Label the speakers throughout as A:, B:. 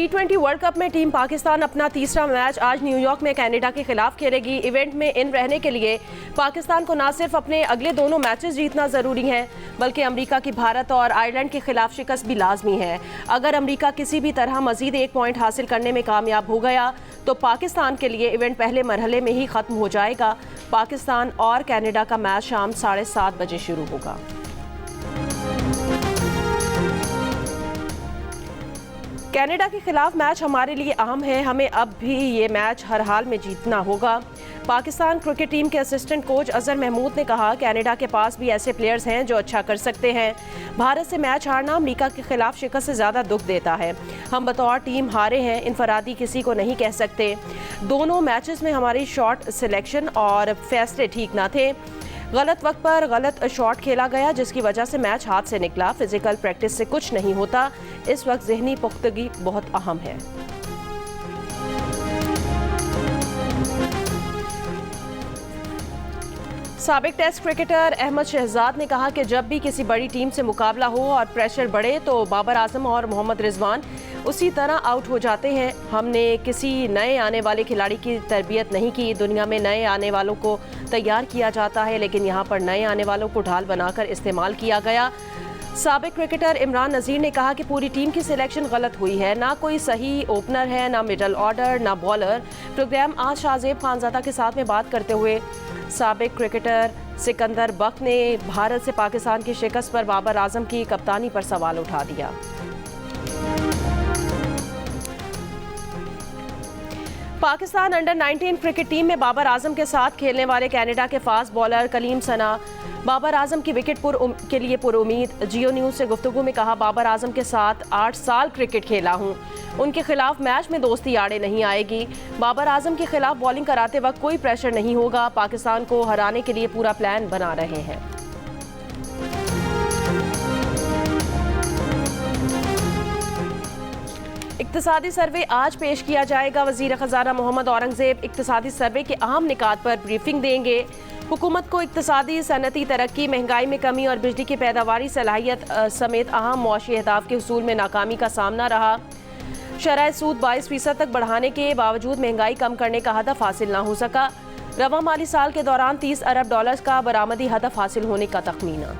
A: T20 world cup में team Pakistan अपना तीसरा मैच आज न्यूयॉर्क में कनाडा के खिलाफ खेलेगी। इवेंट में इन रहने के लिए पाकिस्तान को न सिर्फ अपने अगले दोनों मैचेस जीतना ज़रूरी है, बल्कि अमेरिका की भारत और आयरलैंड के खिलाफ शिकस्त भी लाजमी है। अगर अमेरिका किसी भी तरह मजीद एक पॉइंट हासिल करने में कामयाब हो गया तो पाकिस्तान के लिए इवेंट पहले मरहले में ही ख़त्म हो जाएगा। पाकिस्तान और कनाडा का मैच शाम 7:30 बजे शुरू होगा। कनाडा के खिलाफ मैच हमारे लिए अहम है, हमें अब भी ये मैच हर हाल में जीतना होगा। पाकिस्तान क्रिकेट टीम के असिस्टेंट कोच अजहर महमूद ने कहा, कनाडा के पास भी ऐसे प्लेयर्स हैं जो अच्छा कर सकते हैं। भारत से मैच हारना अमेरिका के खिलाफ शिकस्त से ज़्यादा दुख देता है। हम बतौर टीम हारे हैं, इनफरादी किसी को नहीं कह सकते। दोनों मैचेस में हमारी शॉट सिलेक्शन और फैसले ठीक ना थे। गलत वक्त पर गलत शॉट खेला गया, जिसकी वजह से मैच हाथ से निकला। फिजिकल प्रैक्टिस से कुछ नहीं होता, इस वक्त ज़हनी पुख्तगी बहुत अहम है। साबिक टेस्ट क्रिकेटर अहमद शहजाद ने कहा कि जब भी किसी बड़ी टीम से मुकाबला हो और प्रेशर बढ़े तो बाबर आजम और मोहम्मद रिजवान उसी तरह आउट हो जाते हैं। हमने किसी नए आने वाले खिलाड़ी की तरबियत नहीं की। दुनिया में नए आने वालों को तैयार किया जाता है, लेकिन यहाँ पर नए आने वालों को ढाल बनाकर इस्तेमाल किया गया। साबिक क्रिकेटर इमरान नज़ीर ने कहा कि पूरी टीम की सिलेक्शन गलत हुई है। ना कोई सही ओपनर है, ना मिडल ऑर्डर, ना बॉलर। प्रोग्राम आज शाहजेब खानजादा के साथ में बात करते हुए साबिक क्रिकेटर सिकंदर बक ने भारत से पाकिस्तान की शिकस्त पर बाबर आजम की कप्तानी पर सवाल उठा दिया। पाकिस्तान अंडर 19 क्रिकेट टीम में बाबर आजम के साथ खेलने वाले कनाडा के फास्ट बॉलर कलीम सना बाबर आजम की विकेट के लिए पुरुमीद। जियो न्यूज़ से गुफ्तगू में कहा, बाबर आजम के साथ 8 साल क्रिकेट खेला हूं, उनके खिलाफ मैच में दोस्ती आड़े नहीं आएगी। बाबर आजम के खिलाफ बॉलिंग कराते वक्त कोई प्रेशर नहीं होगा। पाकिस्तान को हराने के लिए पूरा प्लान बना रहे हैं। इक्तिसादी सर्वे आज पेश किया जाएगा। वज़ीर ख़ज़ाना मोहम्मद औरंगज़ेब इक्तिसादी सर्वे के अहम निकात पर ब्रीफिंग देंगे। हुकूमत को इक्तिसादी सनती तरक्की, महंगाई में कमी और बिजली की पैदावारी सलाहियत समेत अहम मुआशी अहदाफ के हुसूल में नाकामी का सामना रहा। शरह सूद 22% तक बढ़ाने के बावजूद महंगाई कम करने का हदफ हासिल ना हो सका। रवा माली साल के दौरान $30 अरब का बरामदी हदफ हासिल होने का तखमीना।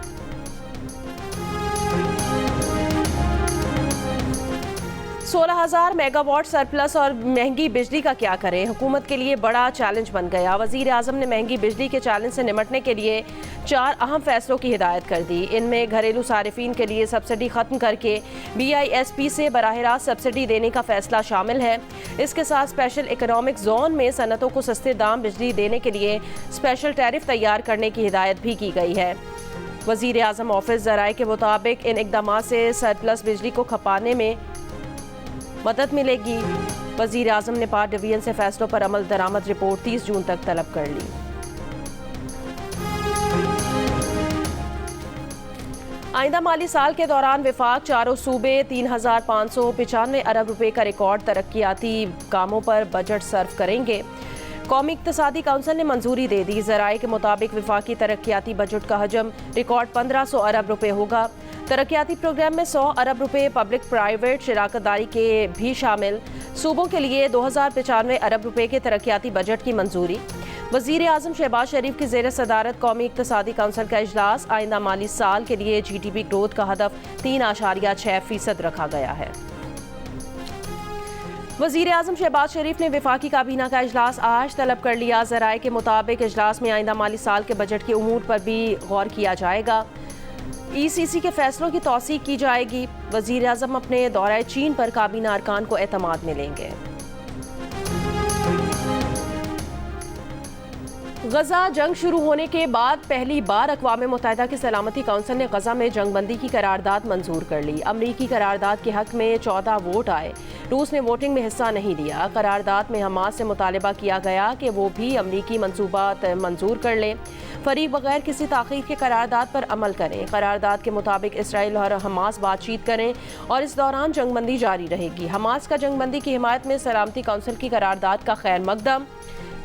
A: 16,000 मेगावाट सरप्लस और महंगी बिजली का क्या करें, हुकूमत के लिए बड़ा चैलेंज बन गया। वज़ीर आज़म ने महंगी बिजली के चैलेंज से निमटने के लिए 4 अहम फैसलों की हिदायत कर दी। इनमें घरेलू सारिफीन के लिए सब्सिडी ख़त्म करके BISP से बराह रास्त सब्सिडी देने का फैसला शामिल है। इसके साथ स्पेशल इकनॉमिक जोन में सनतों को सस्ते दाम बिजली देने के लिए स्पेशल टैरिफ तैयार करने की हिदायत भी की गई है। वज़ीर आज़म ऑफिस ज़राए के मुताबिक इन इक़दाम से सरप्लस बिजली को खपाने में मदद मिलेगी। वज़ीर आज़म ने 5 डिवीजन से फैसलों पर अमल दरामद रिपोर्ट 30 जून तक तलब कर ली। आइंदा माली साल के दौरान विफाक चारों सूबे 3,595 अरब रुपए का रिकॉर्ड तरक्याती कामों पर बजट सर्व करेंगे। कौमी इक्तिसादी काउंसिल ने मंजूरी दे दी। ज़राए के मुताबिक विफाकी तरक्याती बजट का हजम रिकॉर्ड 1,500 अरब रुपए होगा। तरक्याती प्रोग्राम में 100 अरब रुपए पब्लिक प्राइवेट शिराकतदारी के भी शामिल। सूबों के लिए 2,095 अरब रुपए के तरक्याती बजट की मंजूरी। वज़ीर आज़म शहबाज शरीफ की ज़ेर सदारत कौमी इक्तिसादी काउंसिल का इजलास। आइंदा माली साल के लिए GDP ग्रोथ का हदफ 3.6% रखा गया है। वज़ीर आज़म शहबाज शरीफ ने वफाकी काबीना का इजलास आज तलब कर लिया। ज़राए के मुताबिक इजलास में आइंदा माली साल के बजट के उमूर पर भी गौर किया जाएगा। ECC के फैसलों की तौसीक की जाएगी। वज़ीर आज़म अपने दौरे चीन पर काबीना अरकान को एतमाद में लेंगे। गजा जंग शुरू होने के बाद पहली बार अक़वाम मुत्तहिदा की सलामती काउंसिल ने गजा में जंगबंदी की करारदाद मंजूर कर ली। अमरीकी करारदाद के हक में 14 वोट आए। रूस ने वोटिंग में हिस्सा नहीं लिया। करारदाद में हमास से मुतालबा किया गया कि वो भी अमरीकी मंसूबात मंजूर कर लें। फरीक बगैर किसी ताख़ीर के करारदाद पर अमल करें। करारदाद के मुताबिक इसराइल और हमास बातचीत करें और इस दौरान जंगबंदी जारी रहेगी। हमास का जंगबंदी की हिमायत में सलामती काउंसिल की करारदाद का खैर मकदम।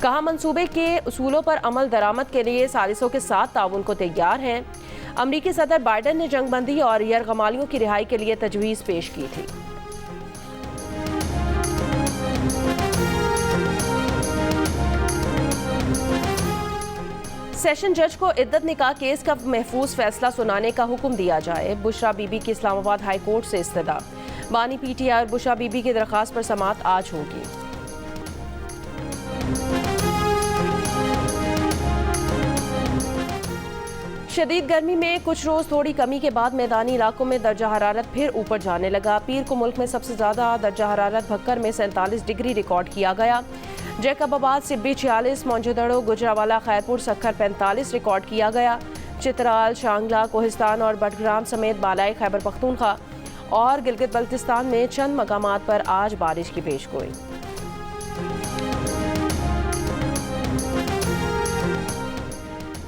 A: कहा, मंसूबे के उसूलों पर अमल दरामद के लिए सालिसों के साथ ताउन को तैयार हैं। अमरीकी सदर बाइडन ने जंगबंदी और यरगमालियों की रिहाई के लिए तजवीज़ पेश की थी। सेशन जज को इद्दत निकाह केस का महफूज फैसला सुनाने का हुक्म दिया जाए। बुशरा बीबी की इस्लामाबाद हाई कोर्ट से इस्तदा। बानी पीटीआई और बुशरा बीबी की दरख्वास्त पर समाअत आज होगी। शदीद गर्मी में कुछ रोज थोड़ी कमी के बाद मैदानी इलाकों में दर्जा हरारत फिर ऊपर जाने लगा। पीर को मुल्क में सबसे ज्यादा दर्जा हरारत भक्कर में 47 डिग्री रिकॉर्ड किया गया। जैकबाबाद, सिब्बी 46, मौजूदड़ो, गुजरावाला, खैरपुर, सक्खर 45 रिकॉर्ड किया गया। चित्राल, शांगला, कोहिस्तान और बडग्राम समेत बालाई खैबर पख्तूनख्वा और गिलगित बल्तिस्तान में चंद मकामात पर आज बारिश की पेशगोई।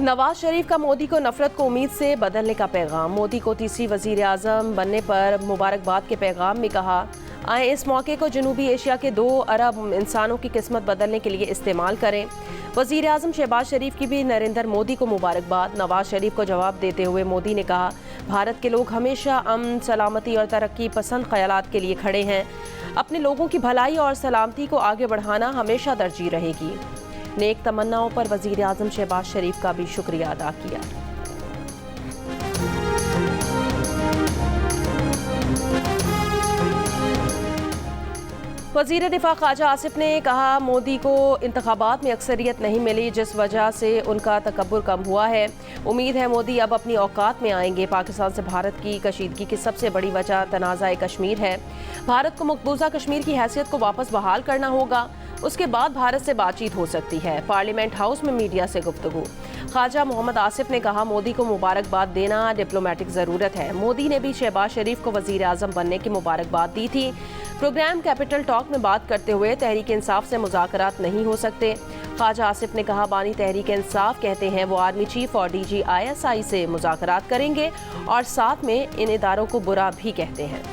A: नवाज शरीफ का मोदी को नफरत को उम्मीद से बदलने का पैगाम। मोदी को तीसरी वजीर आजम बनने पर मुबारकबाद के पैगाम में कहा, आए इस मौके को जनूबी एशिया के 2 अरब इंसानों की किस्मत बदलने के लिए इस्तेमाल करें। वजीर आजम शहबाज शरीफ की भी नरेंद्र मोदी को मुबारकबाद। नवाज शरीफ को जवाब देते हुए मोदी ने कहा, भारत के लोग हमेशा अमन, सलामती और तरक्की पसंद ख्यालात के लिए खड़े हैं। अपने लोगों की भलाई और सलामती को आगे बढ़ाना हमेशा तरजीह रहेगी। नेक तमन्नाओं पर वजीर आजम शहबाज शरीफ का भी शुक्रिया अदा किया। वजीर दिफा ख्वाजा आसिफ ने कहा, मोदी को इंतखाबात में अक्सरियत नहीं मिली, जिस वजह से उनका तकब्बुर कम हुआ है। उम्मीद है मोदी अब अपनी औकात में आएंगे। पाकिस्तान से भारत की कशीदगी की सबसे बड़ी वजह तनाज़ा कश्मीर है। भारत को मकबूजा कश्मीर की हैसियत को वापस बहाल करना होगा, उसके बाद भारत से बातचीत हो सकती है। पार्लियामेंट हाउस में मीडिया से गुफ्तगू। ख्वाजा मोहम्मद आसिफ ने कहा, मोदी को मुबारकबाद देना डिप्लोमेटिक ज़रूरत है। मोदी ने भी शहबाज शरीफ को वजीर आजम बनने की मुबारकबाद दी थी। प्रोग्राम कैपिटल टॉक में बात करते हुए तहरीक इंसाफ से मुज़ाकरात नहीं हो सकते। ख्वाजा आसिफ ने कहा, बानी तहरीक इंसाफ कहते हैं वो आर्मी चीफ और DG ISI से मुज़ाकरात करेंगे और साथ में इन इदारों को बुरा भी कहते हैं।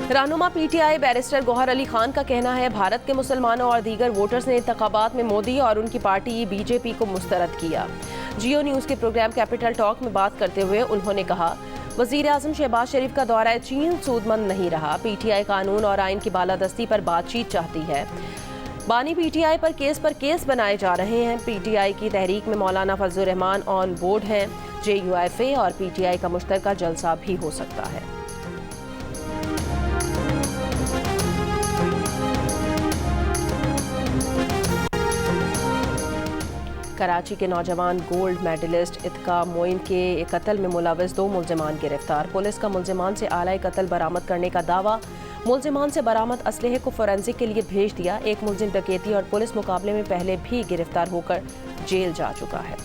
A: रहनुमा PTI बैरिस्टर गौहर अली खान का कहना है, भारत के मुसलमानों और दीगर वोटर्स ने इंतखाबात में मोदी और उनकी पार्टी BJP को मुस्तरद किया। जियो न्यूज़ के प्रोग्राम कैपिटल टॉक में बात करते हुए उन्होंने कहा, वज़ीर आज़म शहबाज शरीफ का दौरा चीन सूदमंद नहीं रहा। PTI कानून और आइन की बालादस्ती पर बातचीत चाहती है। बानी PTI पर केस बनाए जा रहे हैं। PTI की तहरीक में मौलाना फजलुर रहमान ऑन बोर्ड हैं। JUIFA और PTI का मुश्तरका जलसा भी हो सकता है। कराची के नौजवान गोल्ड मेडलिस्ट इत्का मोइन के कत्ल में मुलविस 2 मुल्जिमान गिरफ्तार। पुलिस का मुल्जिमान से आला कत्ल बरामद करने का दावा। मुल्जिमान से बरामद असलहे को फोरेंसिक के लिए भेज दिया। एक मुल्जिम डकैती और पुलिस मुकाबले में पहले भी गिरफ्तार होकर जेल जा चुका है।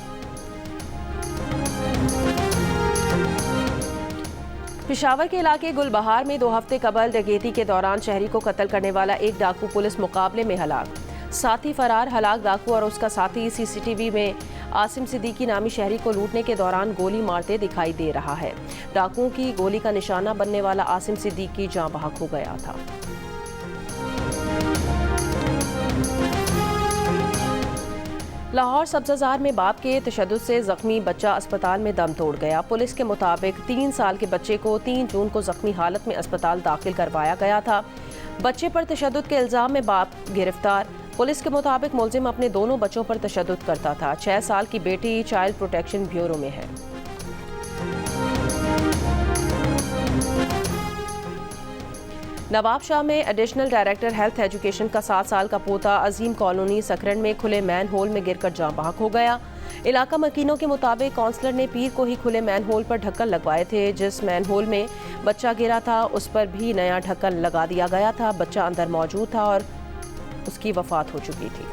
A: पेशावर के इलाके गुलबहार में 2 हफ्ते कबल डकैती के दौरान शहरी को कत्ल करने वाला एक डाकू पुलिस मुकाबले में हलाक। साथी फरार। हलाक डाकू और उसका साथी CCTV में आसिम सिद्दीकी नामी शहरी को लूटने के दौरान गोली मारते दिखाई दे रहा है। डाकुओं की गोली का निशाना बनने वाला आसिम सिद्दीकी जाँ बहक हो गया था। लाहौर सब्ज़ाजार में बाप के तशद्दुद से जख्मी बच्चा अस्पताल में दम तोड़ गया। पुलिस के मुताबिक 3 साल के बच्चे को 3 जून को जख्मी हालत में अस्पताल दाखिल करवाया गया था। बच्चे पर तशद्दुद के इल्ज़ाम में बाप गिरफ्तार। पुलिस के मुताबिक मुल्जिम अपने दोनों बच्चों पर तशद्दुद करता था। 6 साल की बेटी चाइल्ड प्रोटेक्शन ब्यूरो में है। नवाब शाह में एडिशनल डायरेक्टर हेल्थ एजुकेशन का 7 साल का पोता अजीम कॉलोनी सकरन में खुले मैन होल में गिरकर जाँ बहक हो गया। इलाका मकीनों के मुताबिक काउंसलर ने पीर को ही खुले मैन होल पर ढक्कन लगवाए थे। जिस मैन होल में बच्चा गिरा था उस पर भी नया ढक्कन लगा दिया गया था। बच्चा अंदर मौजूद था और उसकी वफात हो चुकी थी।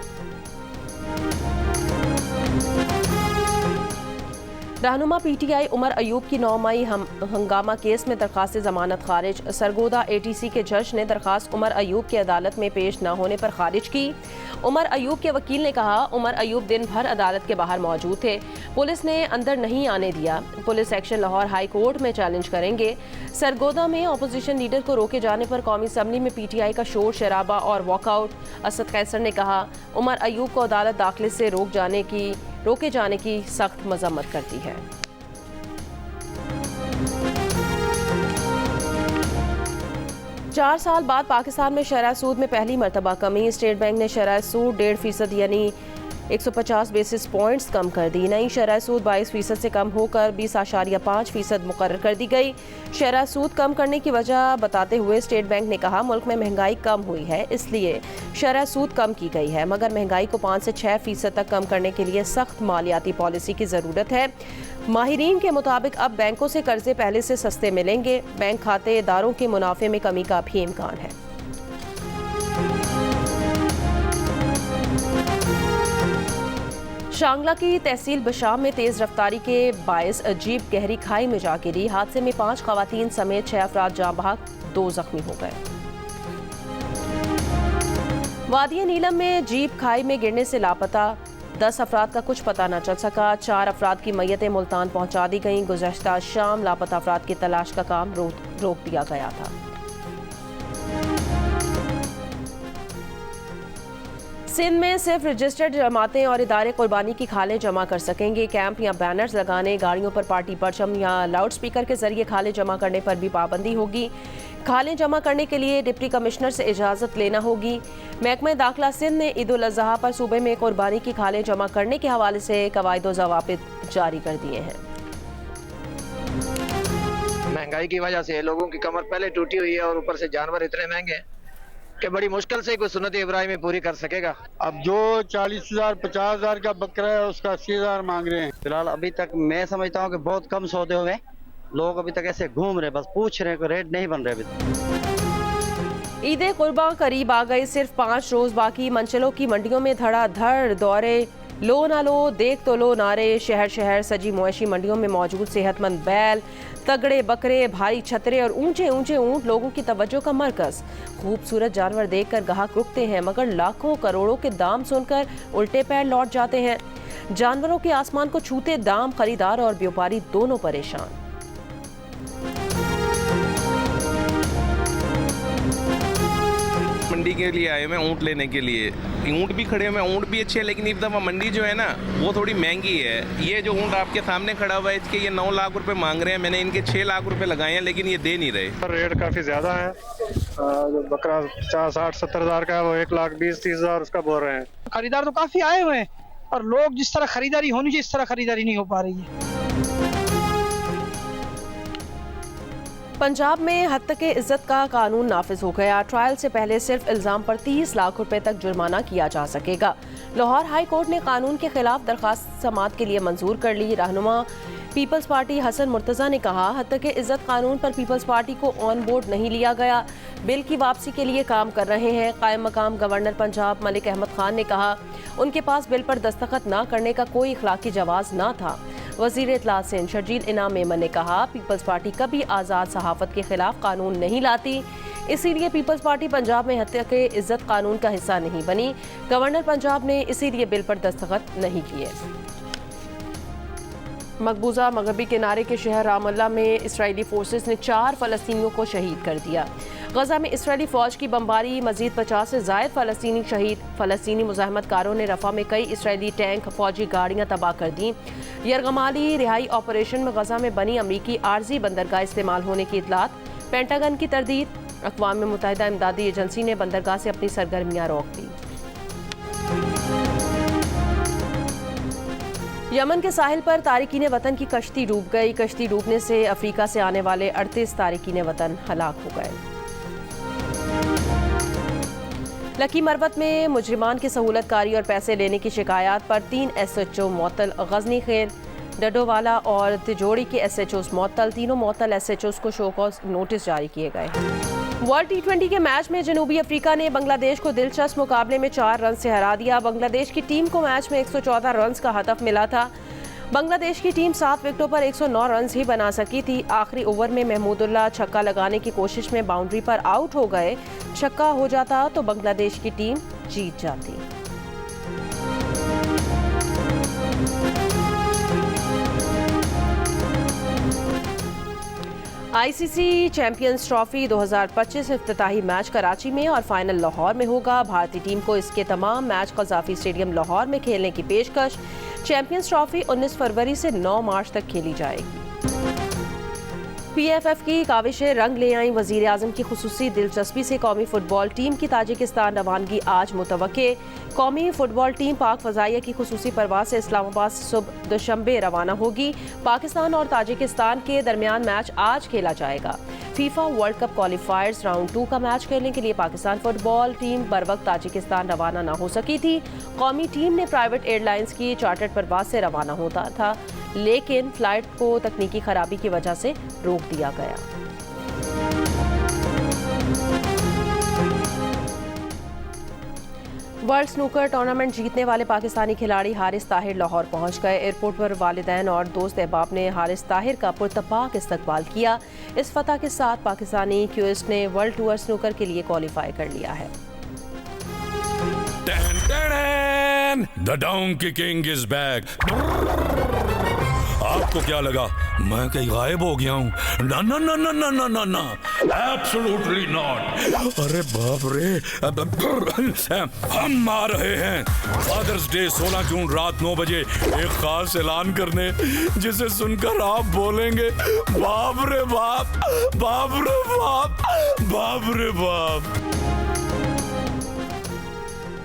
A: रहनुमा PTI उमर अयूब की 9 मई हंगामा केस में दरखास्त जमानत खारिज। सरगोदा ATC के जज ने दरखास्त उमर अयूब की अदालत में पेश न होने पर खारिज की। उमर अयूब के वकील ने कहा, उमर अयूब दिन भर अदालत के बाहर मौजूद थे, पुलिस ने अंदर नहीं आने दिया। Police action Lahore high court में चैलेंज करेंगे। सरगोदा में अपोजिशन लीडर को रोके जाने पर कौमी असम्बली में PTI का शोर शराबा और वॉकआउट। असद कैसर ने कहा, उमर अयूब को अदालत दाखिले से रोके जाने की सख्त मजम्मत करती है। 4 साल बाद पाकिस्तान में शरह सूद में पहली मरतबा कमी। स्टेट बैंक ने शरह सूद 1.5% यानी 150 बेसिस पॉइंट्स कम कर दी। नई शरह सूद 22% से कम होकर 20.5% मुकर्रर कर दी गई। शरह सूद कम करने की वजह बताते हुए स्टेट बैंक ने कहा, मुल्क में महंगाई कम हुई है इसलिए शरह सूद कम की गई है, मगर महंगाई को 5 से 6% तक कम करने के लिए सख्त मालियाती पॉलिसी की ज़रूरत है। माहिरीन के मुताबिक अब बैंकों से कर्जे पहले से सस्ते मिलेंगे। बैंक खातेदारों के मुनाफे में कमी का भी इम्कान है। शांगला की तहसील बशाम में तेज रफ्तारी के बायस जीप गहरी खाई में जा गिरी। हादसे में 5 खवातीन समेत 6 अफराद जाँ बहक, 2 जख्मी हो गए। वादिया नीलम में जीप खाई में गिरने से लापता 10 अफराद का कुछ पता न चल सका। 4 अफराद की मैयतें मुल्तान पहुंचा दी गईं। गुज़श्ता शाम लापता अफराद की तलाश का काम रोक दिया गया था। सिंध में सिर्फ रजिस्टर्ड जमातें और इदारे कुर्बानी की खालें जमा कर सकेंगे। कैंप या बैनर्स लगाने, गाड़ियों पर पार्टी परचम या लाउड स्पीकर के जरिए खालें जमा करने पर भी पाबंदी होगी। खालें जमा करने के लिए डिप्टी कमिश्नर से इजाज़त लेना होगी। महकमा दाखिला सिंध ने ईद उल अज़हा पर सूबे में कुर्बानी की खालें जमा करने के हवाले से कवायद व ज़वाबित जारी कर दिए हैं।
B: महंगाई की वजह से लोगों की कमर पहले टूटी हुई है और ऊपर से जानवर इतने महंगे हैं कि बड़ी मुश्किल से कोई सुन्नत इब्राहिमी पूरी कर सकेगा।
C: अब जो 40,000 50,000 का बकरा है उसका 80,000 मांग रहे हैं।
D: फिलहाल अभी तक मैं समझता हूँ कि बहुत कम सौदे हुए, लोग अभी तक ऐसे घूम रहे, बस पूछ रहे, रेट नहीं बन रहे अभी तक।
A: ईद कुर्बान करीब आ गई, सिर्फ 5 रोज बाकी। मंचलों की मंडियों में धड़ाधड़ दौरे, लो ना लो देख तो लो नारे। शहर शहर सजी मवेशी मंडियों में मौजूद सेहतमंद बैल, तगड़े बकरे, भारी छतरे और ऊंचे ऊंचे ऊंट लोगों की तवज्जो का मरकज। खूबसूरत जानवर देखकर गाहक रुकते हैं, मगर लाखों करोड़ों के दाम सुनकर उल्टे पैर लौट जाते हैं। जानवरों के आसमान को छूते दाम, खरीदार और व्यापारी दोनों परेशान।
E: मंडी के लिए आए मैं ऊँट लेने के लिए। ऊँट भी खड़े हुए, ऊँट भी अच्छे हैं, लेकिन इस दफ़ा मंडी जो है ना वो थोड़ी महंगी है। ये जो ऊँट आपके सामने खड़ा हुआ है इसके ये 9 लाख रुपए मांग रहे हैं। मैंने इनके 6 लाख रुपए लगाए हैं, लेकिन ये दे नहीं रहे।
F: रेट काफ़ी ज़्यादा है। जो बकरा 50, 60, 70 हज़ार का है वो 1,20,30,000 उसका बोल रहे हैं।
G: खरीदार तो काफ़ी आए हुए हैं और लोग जिस तरह खरीदारी होनी चाहिए इस तरह खरीदारी नहीं हो पा रही है।
A: पंजाब में हद तक इज्जत का कानून नाफिज हो गया। ट्रायल से पहले सिर्फ इल्जाम पर 30 लाख रुपए तक जुर्माना किया जा सकेगा। लाहौर हाई कोर्ट ने कानून के खिलाफ दरखास्त समाअत के लिए मंजूर कर ली। रहनुमा पीपल्स पार्टी हसन मुर्तज़ा ने कहा, हद तक इज्जत कानून पर पीपल्स पार्टी को ऑन बोर्ड नहीं लिया गया, बिल की वापसी के लिए काम कर रहे हैं। कायम मकाम गवर्नर पंजाब मलिक अहमद खान ने कहा, उनके पास बिल पर दस्तखत न करने का कोई इखलाकी जवाज़ न था। वज़ीर इत्तलात सिंध शर्जील इनाम मेमन ने कहा, पीपल्स पार्टी कभी आज़ाद सहाफ़त के खिलाफ कानून नहीं लाती, इसीलिए पीपल्स पार्टी पंजाब में हत्या के इज्जत कानून का हिस्सा नहीं बनी। गवर्नर पंजाब ने इसीलिए बिल पर दस्तखत नहीं किए। मकबूजा मगरबी किनारे के शहर रामल्ला में इसराइली फोर्सेस ने 4 फ़लस्तीनियों को शहीद कर दिया। गजा में इसराइली फ़ौज की बमबारी, मजीद 50 से ज़ायद फ़लस्तीनी शहीद। फ़लस्तीनी मुज़ाहमतकारों ने रफ़ा में कई इसराइली टैंक, फ़ौजी गाड़ियाँ तबाह कर दी। यरगमाली रिहाई ऑपरेशन में गजा में बनी अमरीकी आर्जी बंदरगाह इस्तेमाल होने की इतलात। पेंटागन की तरदीद। अक़वाम मुत्तहिदा इमदादी एजेंसी ने बंदरगाह से अपनी सरगर्मियाँ रोक दी। यमन के साहिल पर तारिकीन वतन की कश्ती डूब गई। कश्ती डूबने से अफ्रीका से आने वाले 38 तारिकीन वतन हलाक हो गए। लकी मरवत में मुजरिमान की सहूलतकारी और पैसे लेने की शिकायत पर 3 SHO मअतल। गजनी खेल, डडोवाला और तिजोड़ी के SHOs मअतल। तीनों मअतल SHOs को शो कॉज नोटिस जारी किए गए। वर्ल्ड T20 के मैच में जनूबी अफ्रीका ने बांग्लादेश को दिलचस्प मुकाबले में 4 रन से हरा दिया। बांग्लादेश की टीम को मैच में 114 रन का हदफ मिला था। बांग्लादेश की टीम 7 विकेटों पर 109 रन ही बना सकी थी। आखिरी ओवर में महमूदुल्लाह छक्का लगाने की कोशिश में बाउंड्री पर आउट हो गए। छक्का हो जाता तो बांग्लादेश की टीम जीत जाती। ICC चैंपियंस ट्रॉफी 2025 इफ्तिताही मैच कराची में और फाइनल लाहौर में होगा। भारतीय टीम को इसके तमाम मैच क़ज़ाफ़ी स्टेडियम लाहौर में खेलने की पेशकश। चैंपियंस ट्रॉफी 19 फरवरी से 9 मार्च तक खेली जाएगी। PFF की काविशें रंग ले आई। वजीर आजम की खुसूसी दिलचस्पी से कौमी फुटबॉल टीम की ताजिकिस्तान रवानगी आज मुतवक्के। कौमी फुटबॉल टीम पाक फ़ज़ाइया की खुसूसी परवाज़ से इस्लामाबाद से सुबह दुशंबे रवाना होगी। पाकिस्तान और ताजिकिस्तान के दरमियान मैच आज खेला जाएगा। फीफा वर्ल्ड कप क्वालिफायर्स राउंड 2 का मैच खेलने के लिए पाकिस्तान फुटबॉल टीम बर वक्त ताजिकिस्तान रवाना न हो सकी थी। कौमी टीम ने प्राइवेट एयरलाइंस की चार्टर्ड परवाज़ से रवाना होता था, लेकिन फ्लाइट को तकनीकी खराबी की वजह से रोक दिया गया। वर्ल्ड स्नूकर टूर्नामेंट जीतने वाले पाकिस्तानी खिलाड़ी हारिस ताहिर लाहौर पहुंच गए। एयरपोर्ट पर वालिदैन और दोस्त अहबाब ने हारिस ताहिर का पुरतपाक इस्तकबाल किया। इस फतह के साथ पाकिस्तानी क्यूइस्ट ने वर्ल्ड टूर स्नूकर के लिए क्वालिफाई कर लिया है।
H: The Donkey King is back. आपको क्या लगा मैं कहीं गायब हो गया हूँ? ना ना ना ना ना ना ना ना, एब्सोल्युटली नॉट। अरे बाप रे, हम आ रहे हैं फादर्स डे 16 जून रात 9 बजे एक खास ऐलान करने, जिसे सुनकर आप बोलेंगे बाप रे बाप, बाप रे बाप, बाप रे बाप।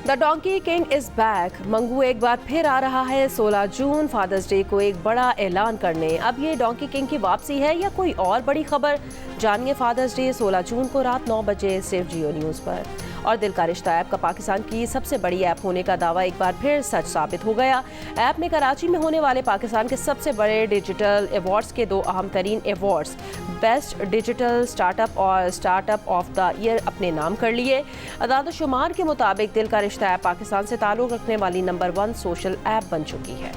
A: The donkey king is back. Mangu एक बार फिर आ रहा है 16 जून फादर्स डे को एक बड़ा ऐलान करने। अब ये डोंकी किंग की वापसी है या कोई और बड़ी खबर? जानिए फादर्स डे 16 जून को रात 9 बजे सिर्फ जियो न्यूज़ पर। और दिल का रिश्ता ऐप का पाकिस्तान की सबसे बड़ी ऐप होने का दावा एक बार फिर सच साबित हो गया। ऐप में कराची में होने वाले पाकिस्तान के सबसे बड़े डिजिटल अवार्ड्स के 2 अहम तरीन अवार्ड्स बेस्ट डिजिटल स्टार्टअप और स्टार्टअप ऑफ द ईयर अपने नाम कर लिए। अदाद-ओ-शुमार के मुताबिक दिल का रिश्ता ऐप पाकिस्तान से ताल्लुक़ रखने वाली नंबर 1 सोशल ऐप बन चुकी है।